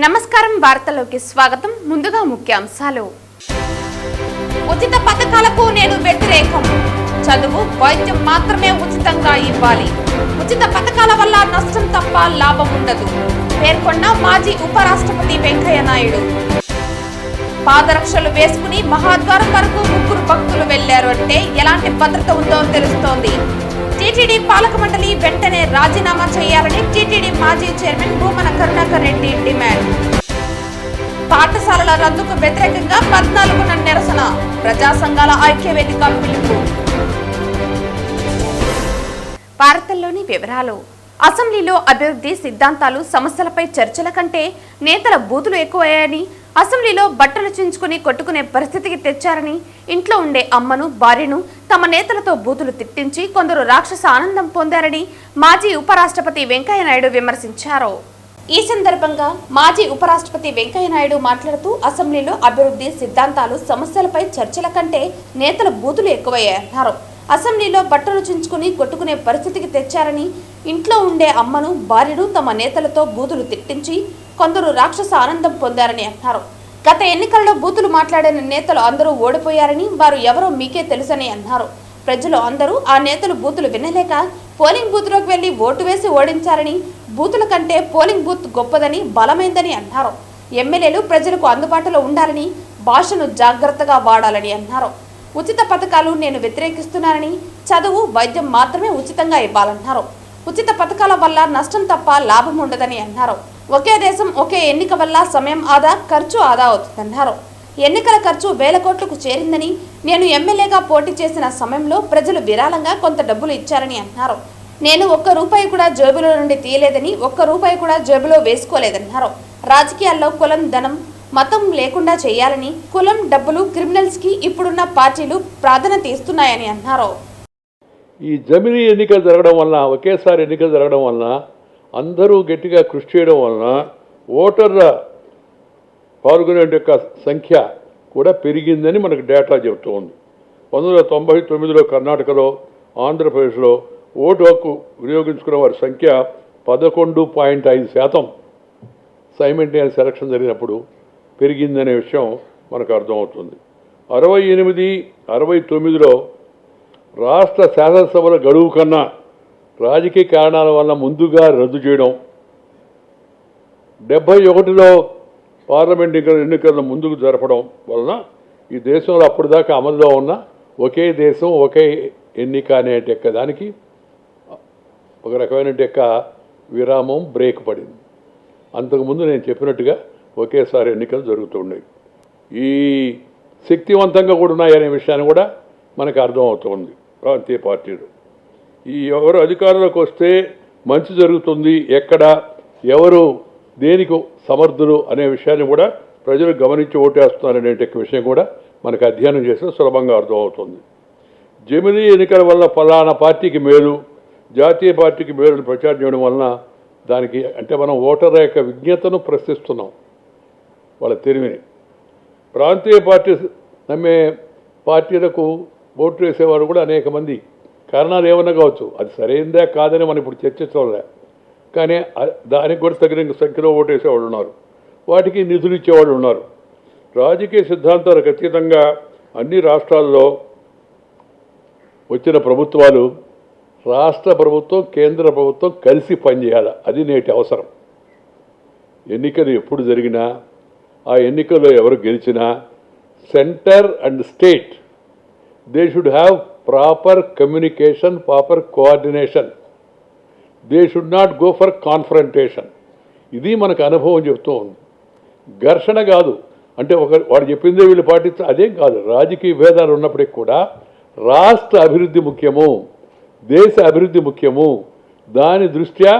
నమస్కారం వార్తలోకి స్వాగతం. ముందుగా ముఖ్యాంశాలు. ఉచిత పథకాలకు నేను వ్యతిరేకం. చదువు, వైద్యం మాత్రమే ఉచితంగా ఇవ్వాలి. ఉచిత పథకాల వల్ల నష్టం తప్ప లాభం ఉండదు పేర్కొన్న మాజీ ఉపరాష్ట్రపతి వెంకయ్య నాయుడు. పాదరక్షలు వేసుకుని మహాద్వారం వరకు ముగ్గురు భక్తులు వెళ్లారు అంటే ఎలాంటి భద్రత ఉందో తెలుస్తోంది. టీటీడీ పాలక మండలి వెంటనే రాజీనామా చేయాలని టీటీడీ మాజీ చైర్మన్ భూమన కరుణాకర్ రెడ్డి డిమాండ్. పాఠశాలల రద్దుకు వ్యతిరేకంగా 14న నిరసన. ప్రజా సంఘాల ఐక్యవేదిక పిలుపు. వార్తల్లోని వివరాలు. అసెంబ్లీలో అభివృద్ధి సిద్ధాంతాలు సమస్యలపై చర్చల కంటే నేతల బూతులు ఎక్కువయ్యాయని, అసెంబ్లీలో బట్టలు చించుకుని కొట్టుకునే పరిస్థితికి తెచ్చారని, ఇంట్లో ఉండే అమ్మను, భార్యను తమ నేతలతో బూతులు తిట్టించి కొందరు రాక్షస ఆనందం పొందారని మాజీ ఉపరాష్ట్రపతి వెంకయ్య నాయుడు విమర్శించారు. ఈ సందర్భంగా మాజీ ఉపరాష్ట్రపతి వెంకయ్య నాయుడు మాట్లాడుతూ, అసెంబ్లీలో అభివృద్ధి సిద్ధాంతాలు సమస్యలపై చర్చల కంటే నేతల బూతులు ఎక్కువయ్యాయన్నారు. అసెంబ్లీలో బట్టలు చించుకుని కొట్టుకునే పరిస్థితికి తెచ్చారని, ఇంట్లో ఉండే అమ్మను, భార్యను తమ నేతలతో బూతులు తిట్టించి కొందరు రాక్షస ఆనందం పొందారని అన్నారు. గత ఎన్నికల్లో బూతులు మాట్లాడిన నేతలు అందరూ ఓడిపోయారని, వారు ఎవరో మీకే తెలుసని అన్నారు. ప్రజలు అందరూ ఆ నేతలు బూతులు వినలేక పోలింగ్ బూత్లోకి వెళ్లి ఓటు వేసి ఓడించారని, బూతుల కంటే పోలింగ్ బూత్ గొప్పదని, బలమైందని అన్నారు. ఎమ్మెల్యేలు ప్రజలకు అందుబాటులో ఉండాలని, భాషను జాగ్రత్తగా వాడాలని అన్నారు. ఉచిత పథకాలు నేను వ్యతిరేకిస్తున్నానని, చదువు, వైద్యం మాత్రమే ఉచితంగా ఇవ్వాలన్నారు. ఉచిత పథకాల వల్ల నష్టం తప్ప లాభం ఉండదని అన్నారు. ఒకే దేశం ఒకే ఎన్నిక వల్ల సమయం ఆదా, ఖర్చు ఆదా అవుతుందన్నారు. ఎన్నికల ఖర్చు వేల కోట్లకు చేరిందని, నేను ఎమ్మెల్యేగా పోటీ చేసిన సమయంలో ప్రజలు విరాళంగా కొంత డబ్బులు ఇచ్చారని అన్నారు. నేను ఒక్క రూపాయి కూడా జేబులో నుండి తీయలేదని, ఒక్క రూపాయి కూడా జేబులో వేసుకోలేదన్నారు. రాజకీయాల్లో కులం, ధనం, మతం లేకుండా చేయాలని, కులం, డబ్బులు క్రిమినల్స్ కి ఇప్పుడున్న పార్టీలు ప్రాధాన్యత ఇస్తున్నాయని అన్నారు. ఈ జమిలీ ఎన్నికలు జరగడం వలన, ఒకేసారి ఎన్నికలు జరగడం వలన, అందరూ గట్టిగా కృషి చేయడం వలన ఓటర్ల పాల్గొనే యొక్క సంఖ్య కూడా పెరిగిందని మనకు డేటా చెబుతూ ఉంది. 1999లో కర్ణాటకలో, ఆంధ్రప్రదేశ్లో ఓటు హక్కు వినియోగించుకున్న వారి సంఖ్య 11.5% సైమల్టేనియస్ ఎలక్షన్ జరిగినప్పుడు పెరిగిందనే విషయం మనకు అర్థమవుతుంది. 68, 69లో రాష్ట్ర శాసనసభల గడువు కన్నా రాజకీయ కారణాల వల్ల ముందుగా రద్దు చేయడం, 71లో పార్లమెంట్ ఎన్నికలను ముందుకు జరపడం వలన ఈ దేశంలో అప్పటిదాకా అమలులో ఉన్న ఒకే దేశం ఒకే ఎన్నిక అనే దానికి ఒక రకమైన విరామం, బ్రేక్ పడింది. అంతకుముందు నేను చెప్పినట్టుగా ఒకేసారి ఎన్నికలు జరుగుతున్నాయి. ఈ శక్తివంతంగా కూడా ఉన్నాయనే విషయాన్ని కూడా మనకు అర్థమవుతుంది. ప్రాంతీయ పార్టీలు ఎవరు అధికారంలోకి వస్తే మంచి జరుగుతుంది, ఎక్కడ ఎవరు దేనికి సమర్థులు అనే విషయాన్ని కూడా ప్రజలు గమనించి ఓటేస్తున్నారనే విషయం కూడా మనకు అధ్యయనం చేస్తే సులభంగా అర్థమవుతుంది. జమిలీ ఎన్నికల వల్ల ఫలానా పార్టీకి మేలు, జాతీయ పార్టీకి మేలు ప్రచారం చేయడం వలన దానికి అంటే మనం ఓటర్ల యొక్క విజ్ఞతను ప్రశ్నిస్తున్నాం, వాళ్ళ తెలివిని. ప్రాంతీయ పార్టీ నమ్మే పార్టీలకు ఓట్లు వేసేవారు కూడా అనేక మంది, కారణాలు ఏమన్నా కావచ్చు, అది సరైందా కాదని మనం ఇప్పుడు చర్చించలే, కానీ దానికి కూడా తగిన సంఖ్యలో ఓటు వేసేవాళ్ళు ఉన్నారు, వాటికి నిధులు ఇచ్చేవాళ్ళు ఉన్నారు. రాజకీయ సిద్ధాంతాలకు అతీతంగా అన్ని రాష్ట్రాల్లో వచ్చిన ప్రభుత్వాలు, రాష్ట్ర ప్రభుత్వం, కేంద్ర ప్రభుత్వం కలిసి పనిచేయాలి. అది నేటి అవసరం. ఎన్నికలు ఎప్పుడు జరిగినా, ఆ ఎన్నికల్లో ఎవరు గెలిచినా, centre and state they should have proper communication, proper coordination. They should not go for confrontation. ఇది మనకు అనుభవం చెప్తూ ఉంది. ఘర్షణ కాదు, అంటే వాడు చెప్పిందే వీళ్ళు పాటించాలి అదేం కాదు. రాజకీయ భేదాలు ఉన్నప్పటికీ కూడా రాష్ట్ర అభివృద్ధి ముఖ్యము, దేశ అభివృద్ధి ముఖ్యము. దాని దృష్ట్యా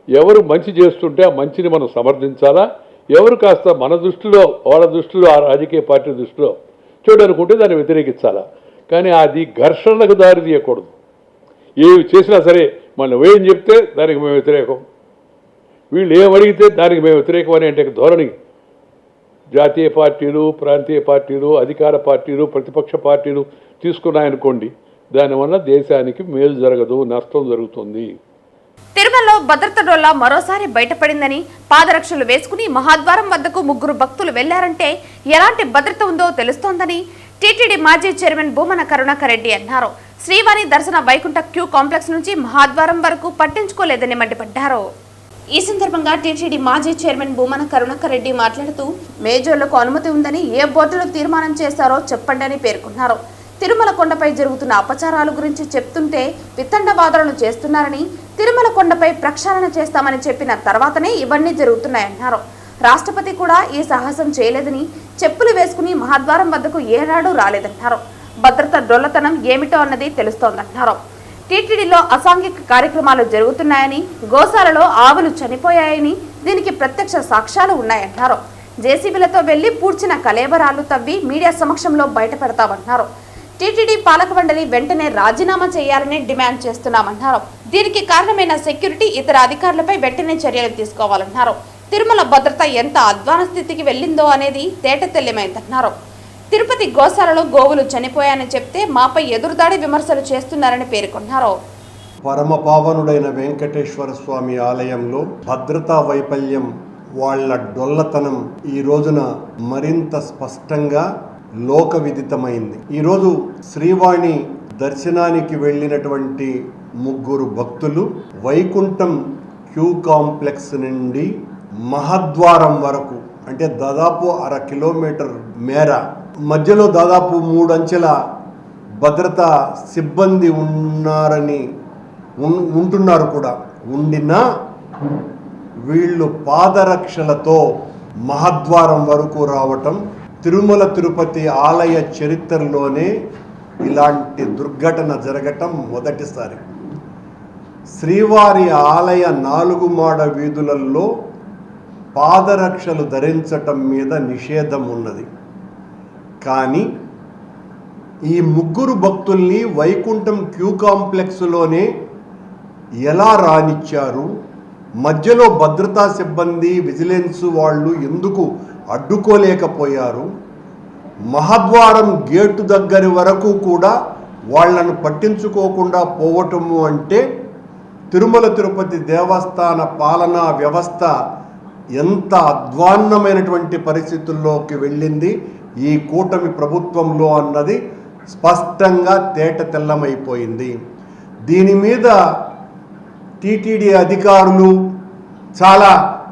ఎవరు మంచి చేస్తుంటే ఆ మంచిని మనం సమర్థించాలా, ఎవరు కాస్త మన దృష్టిలో, వాళ్ళ దృష్టిలో, ఆ రాజకీయ పార్టీ దృష్టిలో చూడనుకుంటే దాన్ని వ్యతిరేకించాలా. కానీ అది ఘర్షణకు దారి తీయకూడదు. ఏవి చేసినా సరే మనం ఏం చెప్తే దానికి మేము వ్యతిరేకం, వీళ్ళు ఏమడిగితే దానికి మేము వ్యతిరేకం అనే ధోరణి జాతీయ పార్టీలు, ప్రాంతీయ పార్టీలు, అధికార పార్టీలు, ప్రతిపక్ష పార్టీలు తీసుకున్నాయనుకోండి, దానివల్ల దేశానికి మేలు జరగదు, నష్టం జరుగుతుంది. తిరుమలలో భద్రత డొల్ల మరోసారి బయటపడిందని, పాదరక్షలు వేసుకుని మహాద్వారం వద్దకు ముగ్గురు భక్తులు వెళ్లారంటే ఎలాంటి భద్రత ఉందో తెలుస్తోందని టీటీడీ మాజీ చైర్మన్ భూమన కరుణాకర్ రెడ్డి అన్నారు. శ్రీవారి దర్శన వైకుంఠ క్యూ కాంప్లెక్స్ నుంచి మహాద్వారం వరకు పట్టించుకోలేదని మండిపడ్డారు. ఈ సందర్భంగా టీటీడీ మాజీ చైర్మన్ భూమన కరుణాకర్ రెడ్డి మాట్లాడుతూ మేజర్లకు అనుమతి ఉందని ఏ బోర్డులో తీర్మానం చేశారో చెప్పండి అని పేర్కొన్నారు. తిరుమల కొండపై జరుగుతున్న అపచారాల గురించి చెప్తుంటే వితండవాదాలను చేస్తున్నారని, తిరుమల కొండపై ప్రక్షాళన చేస్తామని చెప్పిన తర్వాతనే ఇవన్నీ జరుగుతున్నాయన్నారు. రాష్ట్రపతి కూడా ఈ సాహసం చేయలేదని, చెప్పులు వేసుకుని మహాద్వారం వద్దకు ఏనాడు రాలేదన్నారు. భద్రత డొల్లతనం ఏమిటో అన్నది తెలుస్తోందన్నారు. టీటీడీలో అసాంఘిక కార్యక్రమాలు జరుగుతున్నాయని, గోశాలలో ఆవులు చనిపోయాయని దీనికి ప్రత్యక్ష సాక్ష్యాలు ఉన్నాయన్నారు. జేసీబీలతో వెళ్లి పూడ్చిన కలేబరాలు తవ్వి మీడియా సమక్షంలో బయటపెడతామన్నారు. టీటీడీ పాలక మండలి వెంటనే రాజీనామా చేయాలని డిమాండ్ చేస్తున్నామన్నారు. దీనికి కారణమైన సెక్యూరిటీ, ఇతర అధికారులపై వెంటనే చర్యలు తీసుకోవాలన్నారు. తిరుమల భద్రత ఎంత అధ్వాన స్థితికి వెళ్లిందో అనేది తేటతెల్లమైందన్నారు. తిరుపతి గోశాలలో గోవులు చనిపోయాయని చెప్తే మాపై ఎదురుదాడి విమర్శలు చేస్తున్నారని పేర్కొన్నారు. పరమ పావనుడైన వెంకటేశ్వర స్వామి ఆలయంలో భద్రతా వైఫల్యం, వాళ్ళ డొల్లతనం ఈ రోజున మరింత స్పష్టంగా లోక విదితమైంది. ఈరోజు శ్రీవాణి దర్శనానికి వెళ్ళినటువంటి ముగ్గురు భక్తులు వైకుంఠం క్యూ కాంప్లెక్స్ నుండి మహద్వారం వరకు, అంటే దాదాపు 1/2 కిలోమీటర్ మేర, మధ్యలో దాదాపు 3 అంచెల భద్రతా సిబ్బంది ఉంటున్నారు కూడా. ఉండినా వీళ్ళు పాదరక్షలతో మహద్వారం వరకు రావటం తిరుమల తిరుపతి ఆలయ చరిత్రలోనే ఇలాంటి దుర్ఘటన జరగటం మొదటిసారి. శ్రీవారి ఆలయ 4 మాడ వీధులలో పాదరక్షలు ధరించటం మీద నిషేధం ఉన్నది. కానీ ఈ ముగ్గురు భక్తుల్ని వైకుంఠం క్యూ కాంప్లెక్స్లోనే ఎలా రానిచ్చారు? మధ్యలో భద్రతా సిబ్బంది, విజిలెన్స్ వాళ్ళు ఎందుకు అడ్డుకోలేకపోయారు? మహద్వారం గేటు దగ్గర వరకు కూడా వాళ్లను పట్టించుకోకుండా పోవటము అంటే తిరుమల తిరుపతి దేవస్థాన పాలనా వ్యవస్థ ఎంత అధ్వాన్నమైనటువంటి పరిస్థితుల్లోకి వెళ్ళింది ఈ కూటమి ప్రభుత్వంలో అన్నది స్పష్టంగా తేటతెల్లమైపోయింది. దీని మీద టీటీడీ అధికారులు చాలా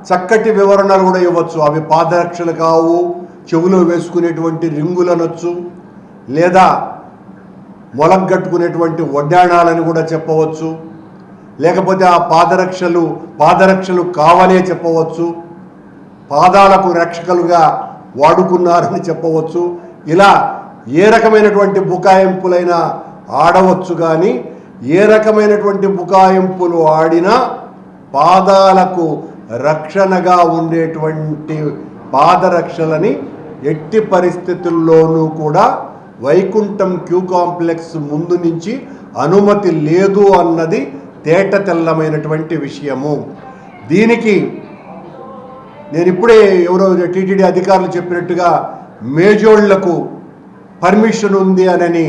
చక్కటి వివరణలు కూడా ఇవ్వచ్చు. అవి పాదరక్షలు కావు, చెవులో వేసుకునేటువంటి రింగులనొచ్చు, లేదా మొలగట్టుకునేటువంటి వడ్డాణాలని కూడా చెప్పవచ్చు, లేకపోతే ఆ పాదరక్షలు కావనే చెప్పవచ్చు, పాదాలకు రక్షకులుగా వాడుకున్నారని చెప్పవచ్చు. ఇలా ఏ రకమైనటువంటి బుకాయింపులైనా ఆడవచ్చు. కానీ ఏ రకమైనటువంటి బుకాయింపులు ఆడినా పాదాలకు రక్షణగా ఉండేటువంటి పాదరక్షలని ఎట్టి పరిస్థితుల్లోనూ కూడా వైకుంఠం క్యూ కాంప్లెక్స్ ముందు నుంచి అనుమతి లేదు అన్నది తేటతెల్లమైనటువంటి విషయము. దీనికి నేను ఇప్పుడే ఎవరో టీటీడీ అధికారులు చెప్పినట్టుగా మేజోళ్లకు పర్మిషన్ ఉంది అని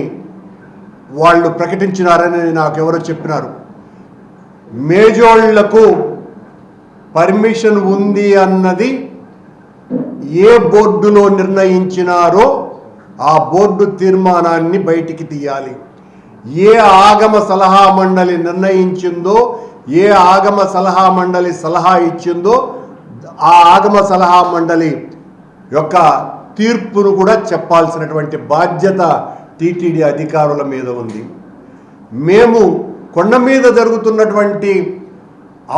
వాళ్ళు ప్రకటించినారని నాకెవరో చెప్పినారు. మేజోళ్లకు పర్మిషన్ ఉంది అన్నది ఏ బోర్డులో నిర్ణయించినారో ఆ బోర్డు తీర్మానాన్ని బయటికి తీయాలి. ఏ ఆగమ సలహా మండలి నిర్ణయించిందో, ఏ ఆగమ సలహా మండలి సలహా ఇచ్చిందో ఆ ఆగమ సలహా మండలి యొక్క తీర్పును కూడా చెప్పాల్సినటువంటి బాధ్యత టీటీడీ అధికారుల మీద ఉంది. మేము కొండ మీద జరుగుతున్నటువంటి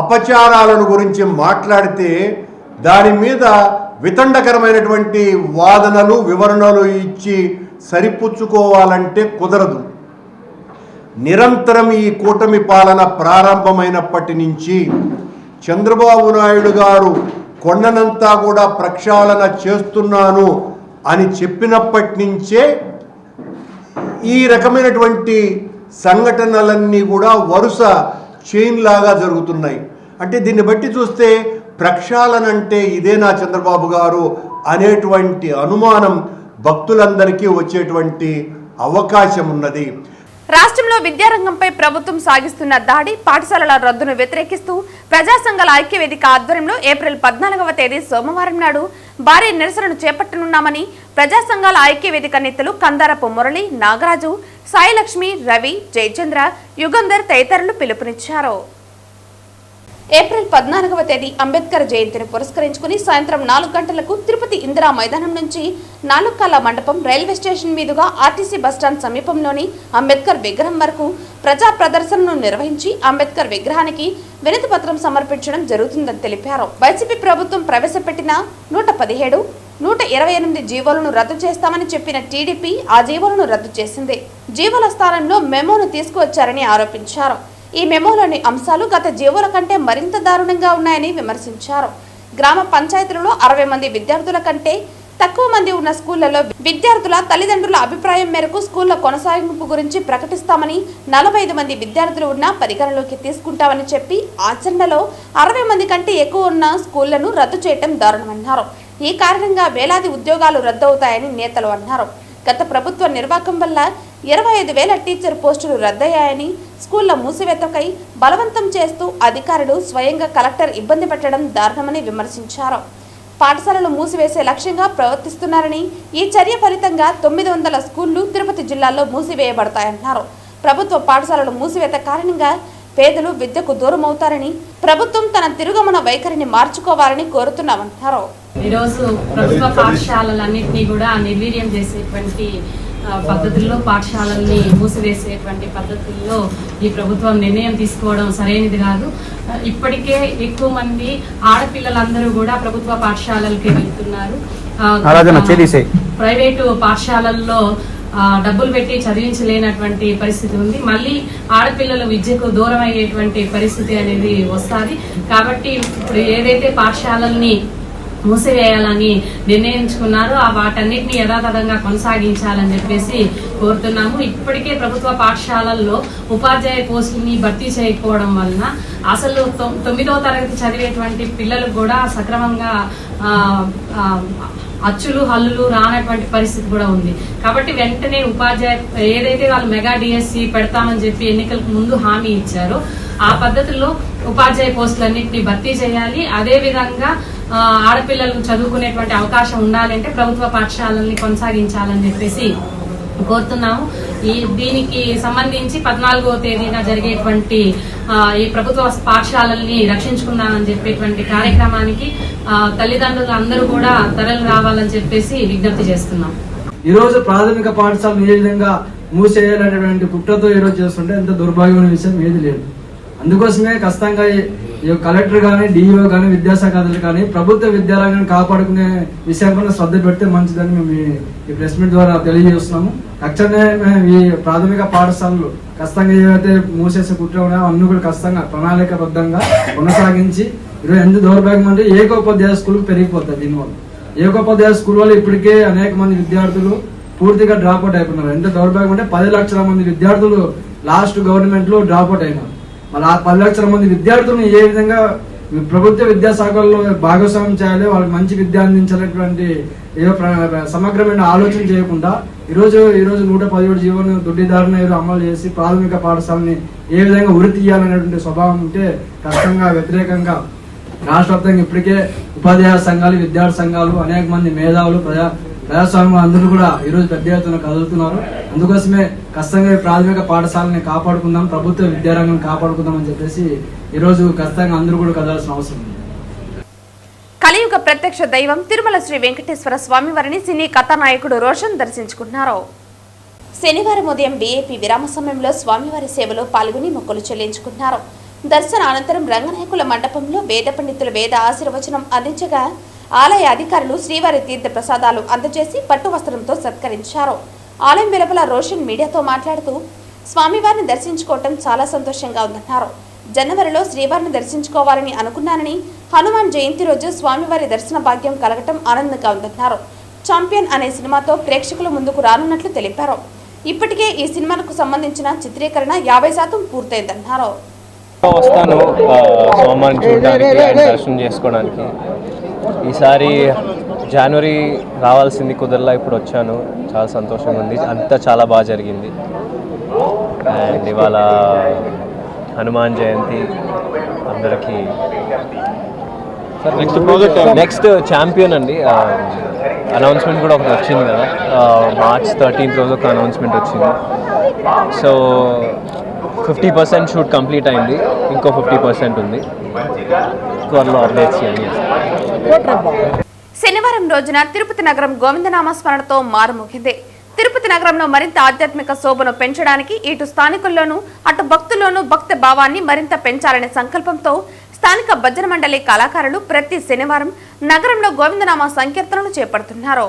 అపచారాలను గురించి మాట్లాడితే దాని మీద వితండకరమైనటువంటి వాదనలు, వివరణలు ఇచ్చి సరిపుచ్చుకోవాలంటే కుదరదు. నిరంతరం ఈ కూటమి పాలన ప్రారంభమైనప్పటి నుంచి చంద్రబాబు నాయుడు గారు కొండనంతా కూడా ప్రక్షాళన చేస్తున్నాను అని చెప్పినప్పటి నుంచే ఈ రకమైనటువంటి సంఘటనలన్నీ కూడా వరుస చైన్ లాగా జరుగుతున్నాయి. అంటే దీన్ని బట్టి చూస్తే ప్రక్షాళన అంటే ఇదేనా చంద్రబాబు గారు అనేటువంటి అనుమానం భక్తులందరికీ వచ్చేటువంటి అవకాశం ఉన్నది. రాష్ట్రంలో విద్యారంగంపై ప్రభుత్వం సాగిస్తున్న దాడి, పాఠశాలల రద్దును వ్యతిరేకిస్తూ ప్రజా సంఘాల ఐక్యవేదిక ఆధ్వర్యంలో ఏప్రిల్ 14వ తేదీ సోమవారం నాడు భారీ నిరసనను చేపట్టనున్నామని ప్రజా సంఘాల ఐక్యవేదిక నేతలు కందారపు మురళి, నాగరాజు, సాయిలక్ష్మి, రవి, జయచంద్ర, యుగంధర్ తదితరులు పిలుపునిచ్చారు. ఏప్రిల్ 14వ తేదీ అంబేద్కర్ జయంతిని పురస్కరించుకుని సాయంత్రం 4 గంటలకు తిరుపతి ఇందిరా మైదానం నుంచి నాలుకాల మండపం రైల్వే స్టేషన్ మీదుగా ఆర్టీసీ బస్టాండ్ సమీపంలోని అంబేద్కర్ విగ్రహం వరకు ప్రజా ప్రదర్శనను నిర్వహించి అంబేద్కర్ విగ్రహానికి వినతి పత్రం సమర్పించడం జరుగుతుందని తెలిపారు. వైసీపీ ప్రభుత్వం ప్రవేశపెట్టిన 117, 128 జీవోలను రద్దు చేస్తామని చెప్పిన టీడీపీ ఆ జీవోలను రద్దు చేసింది. జీవోల స్థానంలో మెమోను తీసుకువచ్చారని ఆరోపించారు. ఈ మెమోలోని అంశాలు గత జీవోల కంటే మరింత దారుణంగా ఉన్నాయని విమర్శించారు. గ్రామ పంచాయతీలలో 60 మంది విద్యార్థుల కంటే తక్కువ మంది ఉన్న స్కూళ్లలో విద్యార్థుల తల్లిదండ్రుల అభిప్రాయం మేరకు స్కూళ్ల కొనసాగింపు గురించి ప్రకటిస్తామని, 45 మంది విద్యార్థులు ఉన్న పరిగణలోకి తీసుకుంటామని చెప్పి ఆచరణలో 60 మంది కంటే ఎక్కువ ఉన్న స్కూళ్లను రద్దు చేయడం దారుణమన్నారు. ఈ కారణంగా వేలాది ఉద్యోగాలు రద్దవుతాయని నేతలు అన్నారు. గత ప్రభుత్వ నిర్వాహకం వల్ల 25,000 టీచర్ పోస్టులు రద్దయ్యాయని, స్కూళ్ల మూసివేతకై బలవంతం చేస్తూ అధికారులు స్వయంగా కలెక్టర్ ఇబ్బంది పెట్టడం దారుణమని విమర్శించారు. పాఠశాలలు మూసివేసే లక్ష్యంగా ప్రవర్తిస్తున్నారని, ఈ చర్య ఫలితంగా 900 స్కూళ్లు తిరుపతి జిల్లాలో మూసివేయబడతాయన్నారు. ప్రభుత్వ పాఠశాలలు మూసివేత కారణంగా పేదలు విద్యకు దూరం అవుతారని, ప్రభుత్వం తన తిరుగమన వైఖరిని మార్చుకోవాలని కోరుతున్నామన్నారు. ఈరోజు ప్రభుత్వ పాఠశాలలన్నింటినీ కూడా నిర్వీర్యం చేసేటువంటి పద్ధతుల్లో, పాఠశాలల్ని మూసివేసేటువంటి పద్ధతుల్లో ఈ ప్రభుత్వం నిర్ణయం తీసుకోవడం సరైనది కాదు. ఇప్పటికే ఎక్కువ మంది ఆడపిల్లలందరూ కూడా ప్రభుత్వ పాఠశాలలకి వెళ్తున్నారు. ప్రైవేటు పాఠశాలల్లో డబ్బులు పెట్టి చదివించలేనటువంటి పరిస్థితి ఉంది. మళ్ళీ ఆడపిల్లల విద్యకు దూరం అయ్యేటువంటి పరిస్థితి అనేది వస్తుంది. కాబట్టి ఇప్పుడు ఏదైతే పాఠశాలల్ని మూసివేయాలని నిర్ణయించుకున్నారో వాటన్నిటిని యథాతథంగా కొనసాగించాలని చెప్పేసి కోరుతున్నాము. ఇప్పటికే ప్రభుత్వ పాఠశాలల్లో ఉపాధ్యాయ పోస్టుల్ని భర్తీ చేయకపోవడం వలన అసలు 9వ తరగతి చదివేటువంటి పిల్లలకు కూడా సక్రమంగా అచ్చులు హల్లులు రానటువంటి పరిస్థితి కూడా ఉంది. కాబట్టి వెంటనే ఉపాధ్యాయ ఏదైతే వాళ్ళు మెగా డిఎస్సి పెడతామని చెప్పి ఎన్నికలకు ముందు హామీ ఇచ్చారో ఆ పద్ధతుల్లో ఉపాధ్యాయ పోస్టులన్నింటినీ భర్తీ చేయాలి. అదే విధంగా ఆడపిల్లలకు చదువుకునేటువంటి అవకాశం ఉండాలంటే ప్రభుత్వ పాఠశాలల్ని కొనసాగించాలని చెప్పేసి కోరుతున్నాము. దీనికి సంబంధించి 14వ తేదీన జరిగేటువంటి ఈ ప్రభుత్వ పాఠశాలల్ని రక్షించుకుందామని చెప్పేటువంటి కార్యక్రమానికి తల్లిదండ్రులు అందరూ కూడా తరలి రావాలని చెప్పేసి విజ్ఞప్తి చేస్తున్నాం. ఈ రోజు ప్రాథమిక పాఠశాలను ఏ విధంగా మూసేయాలనేటువంటి కుట్రతో ఈ రోజు చేస్తుంటే ఎంత దుర్భాగ్యమైన విషయం ఏది లేదు. అందుకోసమే ఖచ్చితంగా కలెక్టర్ కానీ, డిఈఓ కానీ, విద్యాశాఖ అధికారులు కానీ ప్రభుత్వ విద్యారంగాన్ని కాపాడుకునే విషయంపైన శ్రద్ధ పెడితే మంచిదని మేము ఈ ప్రెస్ మీట్ ద్వారా తెలియజేస్తున్నాము. ఖచ్చితంగా ఈ ప్రాథమిక పాఠశాలలు ఖచ్చితంగా ఏవైతే మూసేసే కుట్ర ఉన్నాయో అన్ని కూడా ఖచ్చితంగా ప్రణాళికాబద్ధంగా కొనసాగించి ఈరోజు ఎంత దౌర్భాగ్యం అంటే ఏకోపాధ్యాయ స్కూల్ పెరిగిపోతుంది. దీనివల్ల ఏకోపాధ్యాయ స్కూల్ వల్ల ఇప్పటికే అనేక మంది విద్యార్థులు పూర్తిగా డ్రాప్ అవుట్ అయిపోయినారు. ఎంత దౌర్భాగ్యం అంటే 10 లక్షల మంది విద్యార్థులు లాస్ట్ గవర్నమెంట్ లో డ్రాప్ అవుట్ అయినారు. మరి ఆ 10 లక్షల మంది విద్యార్థులను ఏ విధంగా ప్రభుత్వ విద్యాశాఖల్లో భాగస్వామ్యం చేయాలి, వాళ్ళకి మంచి విద్య అందించాలనేటువంటి సమగ్రమైన ఆలోచన చేయకుండా ఈరోజు 117 జీవోను దొడ్డిదారుణ అమలు చేసి ప్రాథమిక పాఠశాలని ఏ విధంగా ఉరి తీయాలనేటువంటి స్వభావం ఉంటే ఖచ్చితంగా వ్యతిరేకంగా రాష్ట్ర వ్యాప్తంగా ఇప్పటికే ఉపాధ్యాయ సంఘాలు, విద్యార్థి సంఘాలు, అనేక మంది మేధావులు, ప్రజాస్వామ్యం అందరూ కూడా ఈరోజు పెద్ద ఎత్తున కదులుతున్నారు. అందుకోసమే ఖచ్చితంగా ప్రాథమిక పాఠశాలని కాపాడుకుందాం, ప్రభుత్వ విద్యారంగం కాపాడుకుందాం అని చెప్పేసి ఈరోజు ఖచ్చితంగా అందరూ కూడా కదలాల్సిన అవసరం ఉంది. కలియుగ ప్రత్యక్ష దైవం తిరుమల శ్రీ వెంకటేశ్వర స్వామి వారిని సినీ కథానాయకుడు రోషన్ దర్శించుకున్నారు. శనివారం ఉదయం బీఏపీ విరామ సమయంలో స్వామివారి సేవలో పాల్గొని మొక్కులు చెల్లించుకున్నారు. దర్శన అనంతరం రంగనాయకుల మండపంలో వేద పండితులు వేద ఆశీర్వచనం అందించగా ఆలయ అధికారులు శ్రీవారి తీర్థ ప్రసాదాలు అందజేసి పట్టు వస్త్రంతో సత్కరించారు. ఆలయం వెలుపల రోషన్ మీడియాతో మాట్లాడుతూ స్వామివారిని దర్శించుకోవటం చాలా సంతోషంగా ఉందన్నారు. జనవరిలో శ్రీవారిని దర్శించుకోవాలని అనుకున్నానని, హనుమాన్ జయంతి రోజు స్వామివారి దర్శన భాగ్యం కలగటం ఆనందంగా ఉందన్నారు. ఛాంపియన్ అనే సినిమాతో ప్రేక్షకుల ముందుకు రానున్నట్లు తెలిపారు. ఇప్పటికే ఈ సినిమాకు సంబంధించిన చిత్రీకరణ 50% పూర్తయిందన్నారు. వస్తాను సోమవారం చూడడానికి, ఆయన దర్శనం చేసుకోవడానికి. ఈసారి జనవరి రావాల్సింది కుదరలా, ఇప్పుడు వచ్చాను. చాలా సంతోషంగా ఉంది, అంతా చాలా బాగా జరిగింది. అండ్ ఇవాళ హనుమాన్ జయంతి అందరికీ. నెక్స్ట్ ఛాంపియన్ అండి, అనౌన్స్మెంట్ కూడా ఒకటి వచ్చింది కదా, March 13th రోజు ఒక అనౌన్స్మెంట్ వచ్చింది. సో 50% షూట్ కంప్లీట్ అయింది, ఇంకో 50% ఉంది. త్వరలో అప్డేట్స్ చేయండి. శనివారం రోజున తిరుపతి నగరం గోవిందనామ స్మరణతో మారుమోగింది. తిరుపతి నగరంలో మరింత ఆధ్యాత్మిక శోభను పెంచడానికి ఇటు స్థానికుల్లోనూ అటు భక్తుల్లోనూ భక్తి భావాన్ని మరింత పెంచాలనే సంకల్పంతో స్థానిక భజన మండలి కళాకారులు ప్రతి శనివారం నగరంలో గోవిందనామ సంకీర్తనలు చేపడుతున్నారు.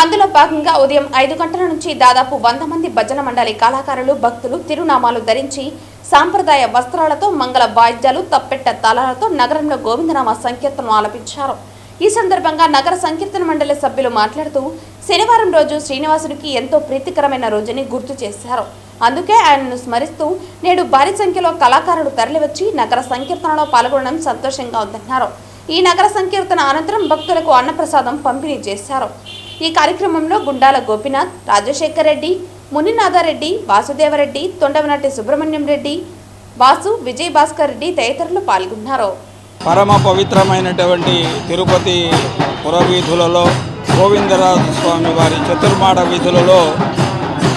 అందులో భాగంగా ఉదయం 5 గంటల నుంచి దాదాపు 100 మంది భజన మండలి కళాకారులు భక్తులు తిరునామాలు ధరించి సాంప్రదాయ వస్త్రాలతో మంగళ వాయిద్యాలు తప్పెట్ట తాళాలతో నగరంలో గోవిందనామ సంకీర్తనలు ఆలపించారు. ఈ సందర్భంగా నగర సంకీర్తన మండలి సభ్యులు మాట్లాడుతూ శనివారం రోజు శ్రీనివాసుడికి ఎంతో ప్రీతికరమైన రోజుని గుర్తు చేశారు. అందుకే ఆయనను స్మరిస్తూ నేడు భారీ సంఖ్యలో కళాకారులు తరలివచ్చి నగర సంకీర్తనలో పాల్గొనడం సంతోషంగా ఉందన్నారు. ఈ నగర సంకీర్తన అనంతరం భక్తులకు అన్నప్రసాదం పంపిణీ చేశారు. ఈ కార్యక్రమంలో గుండాల గోపినాథ్, రాజశేఖర్ రెడ్డి, మునినాథారెడ్డి, వాసుదేవరెడ్డి, తొండవనటి సుబ్రహ్మణ్యం రెడ్డి, వాసు, విజయ్ భాస్కర్ రెడ్డి తదితరులు పాల్గొన్నారు. పరమ పవిత్రమైనటువంటి తిరుపతి పురవీధులలో గోవిందరాజు స్వామి వారి చతుర్మాడ వీధులలో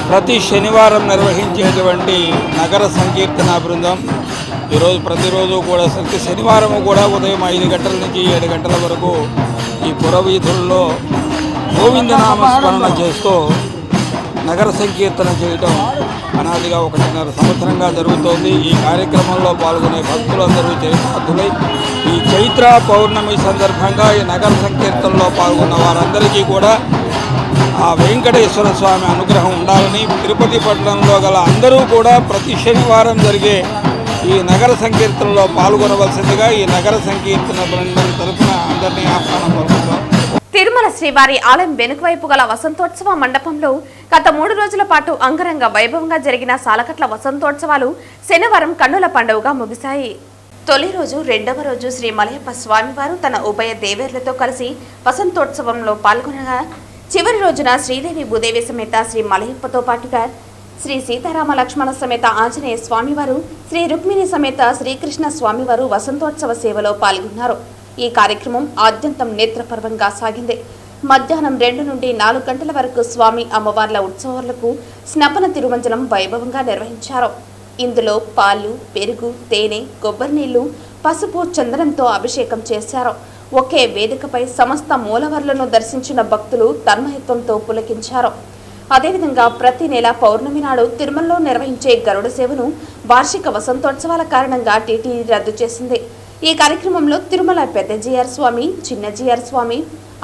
ప్రతి శనివారం నిర్వహించేటువంటి నగర సంకీర్తన బృందం ఈరోజు ప్రతిరోజు కూడా ప్రతి శనివారం కూడా ఉదయం 5 గంటల నుంచి 7 గంటల వరకు ఈ పురవీధుల్లో గోవిందనామ స్మరణ చేస్తూ నగర సంకీర్తన చేయటం అనాదిగా 1.5 సంవత్సరంగా జరుగుతోంది. ఈ కార్యక్రమంలో పాల్గొనే భక్తులందరూ చైత్రార్థులై ఈ చైత్ర పౌర్ణమి సందర్భంగా ఈ నగర సంకీర్తనలో పాల్గొన్న వారందరికీ కూడా ఆ వెంకటేశ్వర స్వామి అనుగ్రహం ఉండాలని, తిరుపతి పట్టణంలో గల అందరూ కూడా ప్రతి శనివారం జరిగే ఈ నగర సంకీర్తనలో పాల్గొనవలసిందిగా ఈ నగర సంకీర్తన బృందం తరఫున అందరినీ ఆహ్వానం పలుకుతాం. తిరుమల శ్రీవారి ఆలయం వెనుకవైపు గల వసంతోత్సవ మండపంలో గత 3 రోజుల పాటు అంగరంగ వైభవంగా జరిగిన సాలకట్ల వసంతోత్సవాలు శనివారం కన్నుల పండుగగా ముగిశాయి. తొలి రోజు, రెండవ రోజు శ్రీ మలయప్ప స్వామివారు తన ఉభయ దేవేర్లతో కలిసి వసంతోత్సవంలో పాల్గొనగా చివరి రోజున శ్రీదేవి భూదేవి సమేత శ్రీ మలయప్పతో పాటుగా శ్రీ సీతారామ లక్ష్మణ సమేత ఆంజనేయ స్వామివారు, శ్రీ రుక్మిణి సమేత శ్రీకృష్ణ స్వామివారు వసంతోత్సవ సేవలో పాల్గొన్నారు. ఈ కార్యక్రమం ఆద్యంతం నేత్రపర్వంగా సాగింది. మధ్యాహ్నం 2 నుండి 4 గంటల వరకు స్వామి అమ్మవార్ల ఉత్సవాలకు స్నపన తిరుమంజనం వైభవంగా నిర్వహించారు. ఇందులో పాలు, పెరుగు, తేనె, కొబ్బరి నీళ్లు, పసుపు, చందనంతో అభిషేకం చేశారు. ఒకే వేదికపై సమస్త మూలవర్లను దర్శించిన భక్తులు తన్మయత్వంతో పులకించారు. అదేవిధంగా ప్రతి నెల పౌర్ణమి నాడు తిరుమలలో నిర్వహించే గరుడ సేవను వార్షిక వసంతోత్సవాల కారణంగా టీటీడీ రద్దు చేసింది. ఈ కార్యక్రమంలో తిరుమల పెద్ద జిఆర్ స్వామి, చిన్న జిఆర్ స్వామి,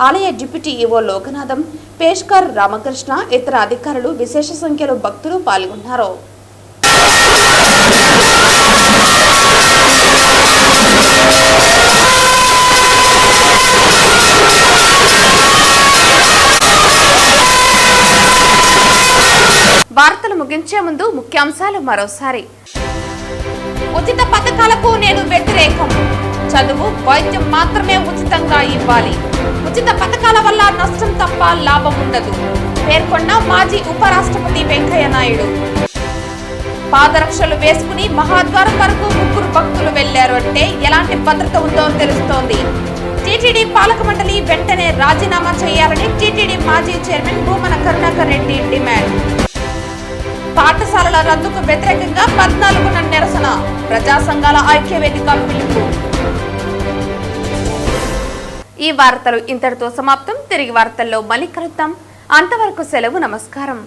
ఆలయ డిప్యూటీ ఈవో లోకనాథం, పేష్కర్ రామకృష్ణ, ఇతర అధికారులు, విశేష సంఖ్యలో భక్తులు పాల్గొన్నారు. వార్తలు ముగించే ముందు ముఖ్యాంశాలు మరోసారి. ఉచిత పథకాలకు నేను వ్యతిరేకం. చదువు, వైద్యం మాత్రమే ఉచితంగా ఇవ్వాలి. ఉచిత పథకాల వల్ల నష్టం తప్ప లాభం ఉండదు పేర్కొన్న మాజీ ఉపరాష్ట్రపతి వెంకయ్య నాయుడు. పాదరక్షలు వేసుకుని మహాద్వారం వరకు 3 భక్తులు వెళ్లారు అంటే ఎలాంటి భద్రత ఉందో తెలుస్తోంది. టీటీడీ పాలక మండలి వెంటనే రాజీనామా చేయాలని టీటీడీ మాజీ చైర్మన్ భూమన కరుణాకర్ రెడ్డి డిమాండ్. పాఠశాలల రద్దుకు వ్యతిరేకంగా 14న నిరసన, ప్రజా సంఘాల ఐక్యవేదిక పిలుపు. ఈ వార్తలు ఇంతటితో సమాప్తం. తిరిగి వార్తల్లో మళ్ళీ కలుద్దాం. అంతవరకు సెలవు. నమస్కారం.